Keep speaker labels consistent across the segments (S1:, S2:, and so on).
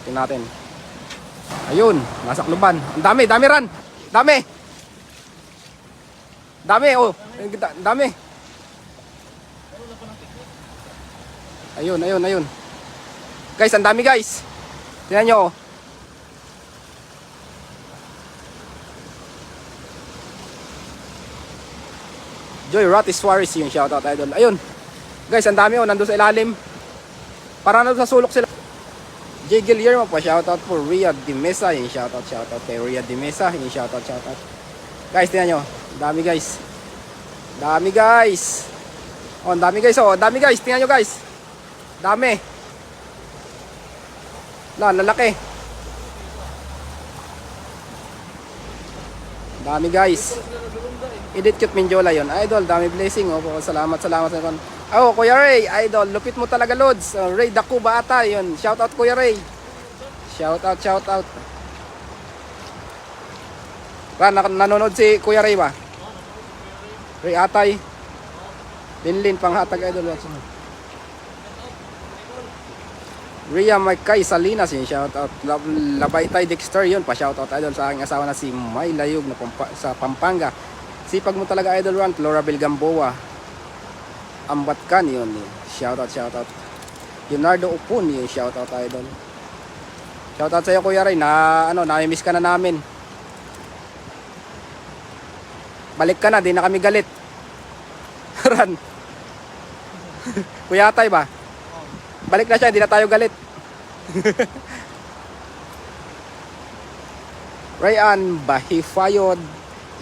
S1: Tingnan natin. Ayun, nasa kluban. Ang dami, dami ran. Dami. Dami, oh. Dami. Ayun, ayun, ayun. Guys, ang dami guys. Tingnan nyo, oh. Joy Ratis Suarez yung shoutout idol. Ayun. Guys, ang dami, oh. Nandun sa ilalim. Parang nandun sa sulok sila. J. Guillermo pa, shoutout po. Riyad de Mesa, yung shoutout kay Riyad de Mesa, yung shoutout. Guys, tingnan nyo. Dami guys. Dami guys. Oh, dami guys, oh. Dami guys, tingnan nyo guys. Dami. Lalaki. Dami guys. Edit Cute Minjola yun. Idol, dami blessing. Oh, salamat. Oh, Kuya Ray, idol, lupit mo talaga, Lods. Ray Dakuba ata, yun. Shoutout, Kuya Ray. Shoutout. Nanonood si Kuya Ray ba? Ray Atay. Linlin, panghatag, idol. Rhea Maykay Salinas, yun. Shoutout. Labaytay Dexter, yun. Pa-shoutout, idol, sa aking asawa na si May Layog na sa Pampanga. Sipag mo talaga, idol, Ron. Florabel Gamboa. Ambatkan, yun. Shoutout. Leonardo Upon, yun. Shoutout, idol. Shoutout sa iyo, Kuya Ray, na nami-miss ka na namin. Balik ka na, di na kami galit. Ran. Kuya Atay ba? Balik na siya, di na tayo galit. Ryan Bahifayod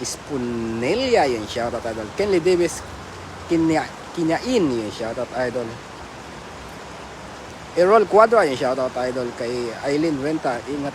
S1: Spunelia, yun. Shoutout, idol. Kenley Davis Kinyain, yung shoutout, idol. Errol Quadra, yung shoutout, idol. Kay Aileen Renta, ingat.